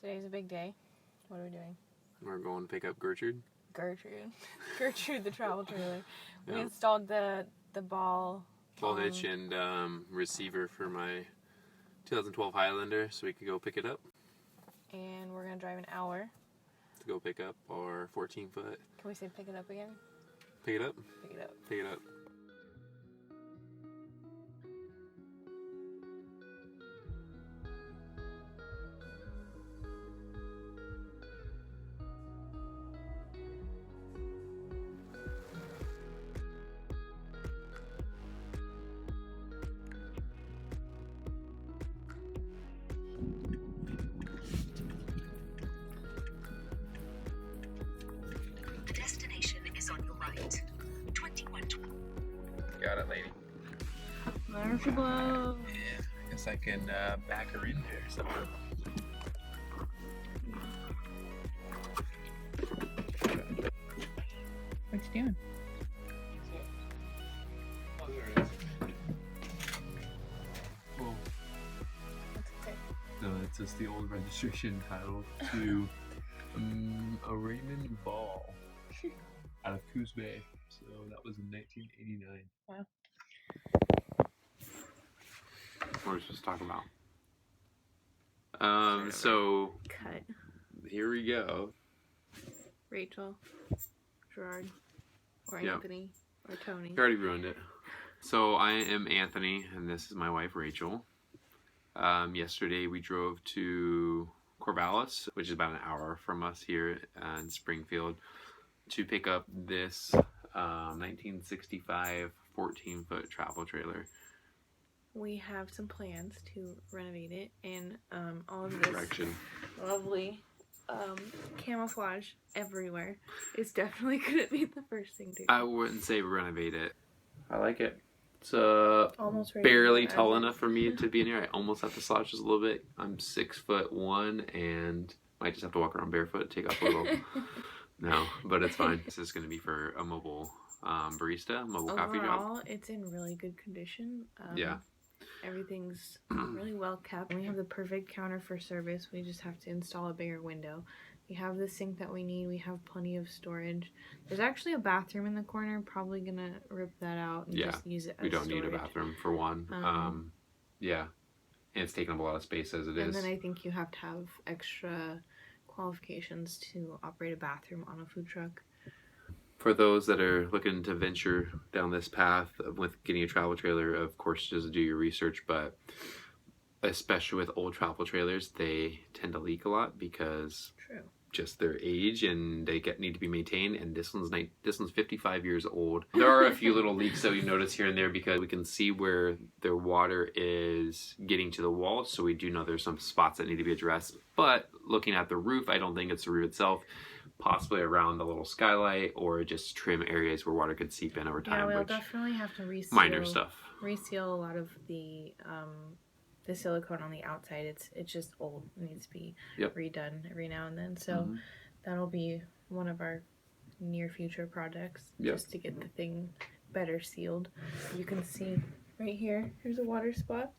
Today's a big day. What are we doing? We're going to pick up Gertrude. Gertrude, the travel trailer. Yeah. We installed the ball hitch and receiver for my 2012 Highlander, so we could go pick it up. And we're going to drive an hour. To go pick up our 14-foot. Can we say pick it up again? Pick it up? Pick it up. Pick it up. Got it, lady. There she blows. Yeah, I guess I can back her in there somewhere. What you doing? Oh, there it is. Well, no, it's just the old registration title to a Raymond Ball out of Coos Bay. So that was in 1989. Wow. What are we supposed to talk about? So Cut. here we go. Rachel, Gerard, or Yep. Anthony, or Tony. You already ruined it. So I am Anthony, and this is my wife Rachel. Yesterday we drove to Corvallis, which is about an hour from us here in Springfield, to pick up this 1965 14-foot travel trailer. We have some plans to renovate it, and all of this Correction. lovely camouflage everywhere is definitely going to be the first thing to do. I wouldn't say renovate it. I like it. It's Almost ready barely to tall edit. enough for me to be in here. I almost have to slouch just a little bit. I'm 6'1" and might just have to walk around barefoot, take off a little. No, but it's fine. This is going to be for a mobile barista, mobile coffee job. Overall, it's in really good condition. Yeah. Everything's really well kept. We have the perfect counter for service. We just have to install a bigger window. We have the sink that we need. We have plenty of storage. There's actually a bathroom in the corner. Probably gonna rip that out and just use it as We don't storage. need a bathroom for one. Yeah. And it's taking up a lot of space as it is. And then I think you have to have extra qualifications to operate a bathroom on a food truck. For those that are looking to venture down this path with getting a travel trailer, of course, just do your research, but especially with old travel trailers, they tend to leak a lot because just their age, and they need to be maintained. And this one's 55 years old. There are a few little leaks that we notice here and there because we can see where their water is getting to the wall, so we do know there's some spots that need to be addressed. But looking at the roof, I don't think it's the roof itself. Possibly around the little skylight, or just trim areas where water could seep in over time. Yeah, we'll which definitely have to reseal. Minor stuff. Reseal a lot of the silicone on the outside. It's just old. It needs to be redone every now and then. So that'll be one of our near future projects, just to get the thing better sealed. You can see right here. Here's a water spot,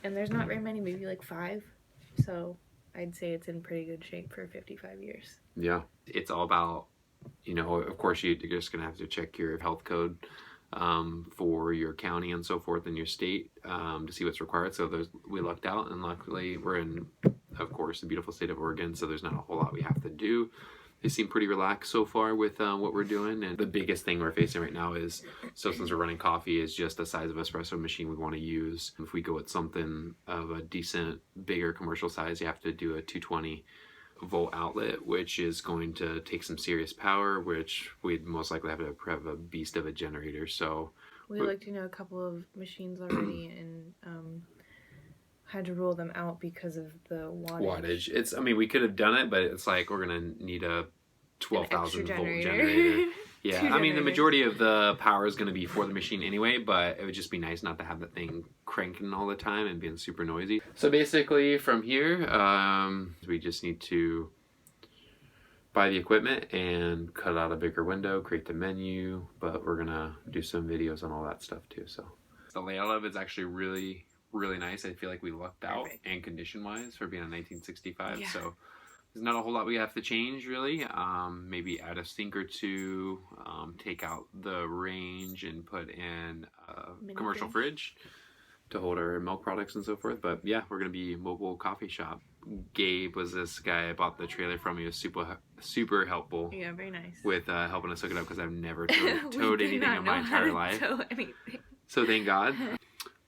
and there's not very many, maybe like 5. So I'd say it's in pretty good shape for 55 years. Yeah, it's all about, of course, you're just going to have to check your health code for your county and so forth and your state to see what's required. So we lucked out, and luckily we're in, of course, the beautiful state of Oregon, so there's not a whole lot we have to do. They seem pretty relaxed so far with what we're doing. And the biggest thing we're facing right now is, since we're running coffee, is just the size of espresso machine we want to use. If we go with something of a decent, bigger commercial size, you have to do a 220 volt outlet, which is going to take some serious power, which we'd most likely have to have a beast of a generator. So we looked into a couple of machines already and had to rule them out because of the wattage. We could have done it, but it's like we're gonna need a 12,000 volt generator. Yeah, the majority of the power is going to be for the machine anyway, but it would just be nice not to have the thing cranking all the time and being super noisy. So basically from here, we just need to buy the equipment and cut out a bigger window, create the menu, but we're going to do some videos on all that stuff too. So the layout of it's actually really, really nice. I feel like we lucked out, and condition-wise for being a 1965. So there's not a whole lot we have to change, really. Maybe add a sink or two, take out the range and put in a commercial fridge to hold our milk products and so forth. But yeah, we're going to be a mobile coffee shop. Gabe was this guy I bought the trailer from. He was super helpful. Yeah, very nice. With helping us hook it up because I've never towed anything in my entire life. So thank God.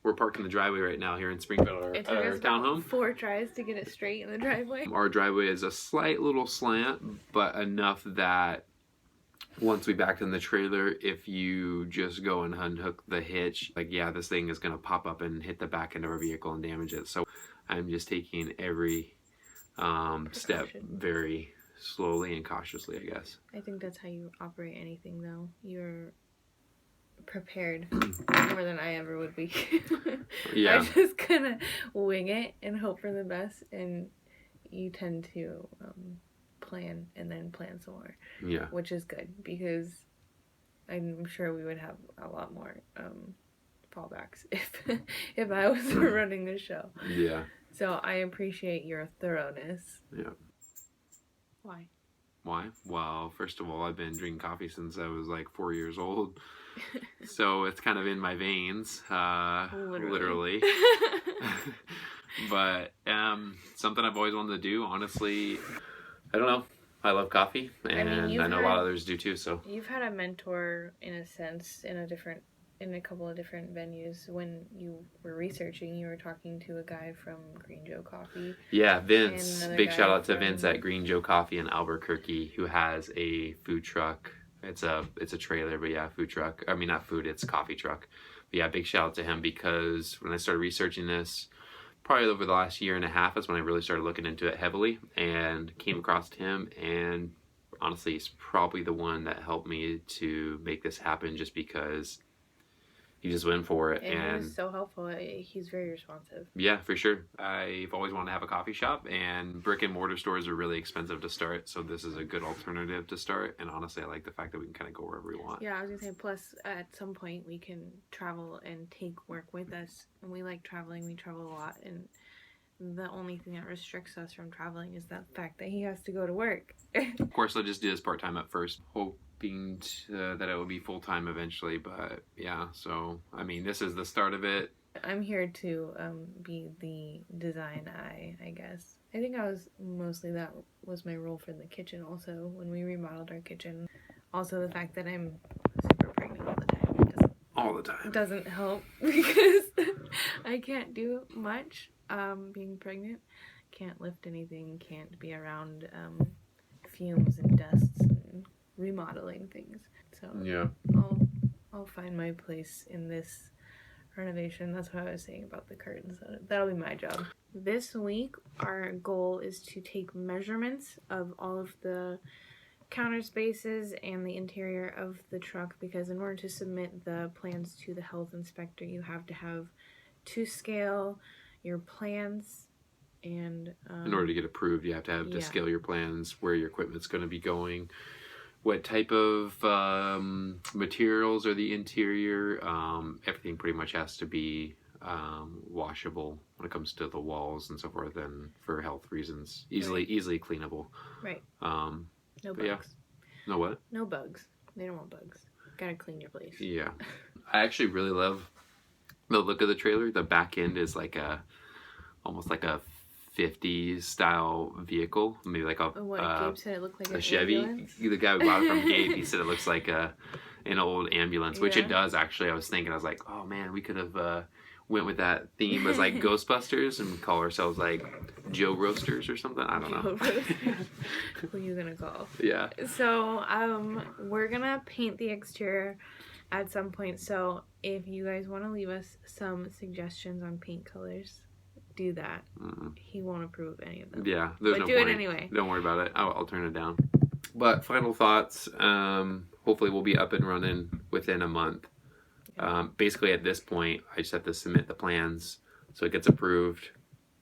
We're parked in the driveway right now here in Springfield, our townhome. 4 tries to get it straight in the driveway. Our driveway is a slight little slant, but enough that once we backed in the trailer, if you just go and unhook the hitch, like, yeah, this thing is going to pop up and hit the back end of our vehicle and damage it. So I'm just taking every step very slowly and cautiously, I guess. I think that's how you operate anything, though. You're prepared more than I ever would be. Yeah. I'm just gonna wing it and hope for the best, and you tend to plan and then plan some more. Yeah. Which is good, because I'm sure we would have a lot more fallbacks if I was running the show. Yeah. So I appreciate your thoroughness. Yeah. Why? Well, first of all, I've been drinking coffee since I was like 4 years old. So it's kind of in my veins, literally. But something I've always wanted to do, honestly, I don't know. I love coffee, and I know a lot of others do too. So you've had a mentor, in a sense, in a couple of different venues. When you were researching, you were talking to a guy from Green Joe Coffee. Yeah, Vince. Big shout out to Vince at Green Joe Coffee in Albuquerque, who has a food truck. It's a trailer, but yeah, food truck. I mean, not food, it's coffee truck. But yeah, big shout out to him, because when I started researching this, probably over the last year and a half is when I really started looking into it heavily, and came across him, and honestly, he's probably the one that helped me to make this happen, just because he just went for it. And he was so helpful. He's very responsive. Yeah, for sure. I've always wanted to have a coffee shop, and brick and mortar stores are really expensive to start, so this is a good alternative to start. And honestly, I like the fact that we can kind of go wherever we want. Yeah, I was gonna say, plus at some point we can travel and take work with us, and we like traveling. We travel a lot, and the only thing that restricts us from traveling is the fact that he has to go to work. Of course, I'll just do this part-time at first, hoping that it will be full-time eventually. But yeah, so I mean, this is the start of it. I'm here to be the design eye, I guess. I think that was my role for the kitchen also, when we remodeled our kitchen. Also, the fact that I'm super pregnant all the time. Doesn't help, because I can't do much being pregnant. Can't lift anything, can't be around fumes and dusts and remodeling things. So yeah, I'll find my place in this renovation. That's what I was saying about the curtains. That'll be my job. This week, our goal is to take measurements of all of the counter spaces and the interior of the truck, because in order to submit the plans to the health inspector, you have to have to scale your plans, and in order to get approved, you have to have to scale your plans, where your equipment's going to be going, what type of materials are the interior. Everything pretty much has to be washable when it comes to the walls and so forth, and for health reasons, easily cleanable. Right. No bugs. Yeah. No what? No bugs. They don't want bugs. Gotta clean your place. Yeah. I actually really love the look of the trailer. The back end is like almost like a 50s style vehicle. Maybe like Gabe said it looked like a Chevy. Ambulance? The guy who bought it from Gabe, he said it looks like an old ambulance, which it does actually. I was like, oh man, we could have went with that theme as like Ghostbusters and call ourselves like Joe Roasters or something. I don't know. Who are you gonna call? Yeah. So we're gonna paint the exterior at some point. So if you guys want to leave us some suggestions on paint colors, do that. He won't approve any of them. Yeah, there's no point. But do it anyway. Don't worry about it. I'll turn it down. But final thoughts. Hopefully we'll be up and running within a month. Basically at this point, I just have to submit the plans so it gets approved.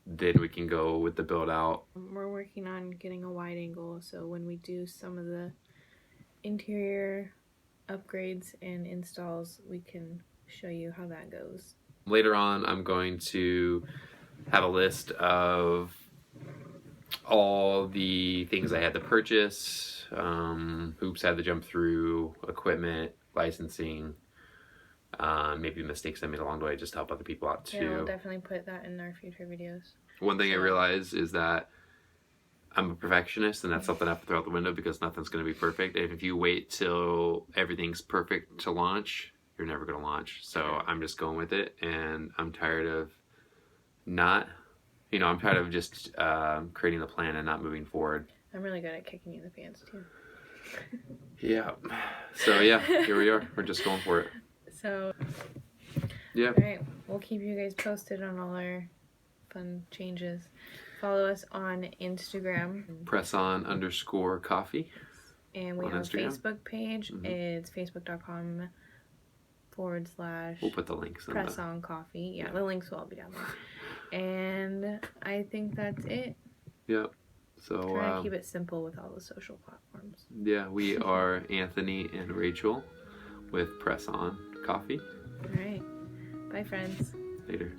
Then we can go with the build out. We're working on getting a wide angle, so when we do some of the interior upgrades and installs, we can show you how that goes. later on, I'm going to have a list of all the things I had to purchase, hoops I had to jump through, equipment, licensing, maybe mistakes I made along the way, just to help other people out too. Yeah, we'll definitely put that in our future videos. One thing I realized is that I'm a perfectionist, and that's something I have to throw out the window because nothing's going to be perfect. And if you wait till everything's perfect to launch, you're never going to launch. So I'm just going with it, and I'm tired of I'm tired of just creating the plan and not moving forward. I'm really good at kicking you in the pants too. Yeah. So yeah, here we are. We're just going for it. So yeah. All right, we'll keep you guys posted on all our fun changes. Follow us on Instagram. Presson_coffee. And we have Instagram. A Facebook page. Mm-hmm. It's facebook.com/ We'll put the links in Press on Coffee. Yeah, the links will all be down there. And I think that's it. Yep. So try to keep it simple with all the social platforms. Yeah, we are Anthony and Rachel with Press On Coffee. All right. Bye, friends. Later.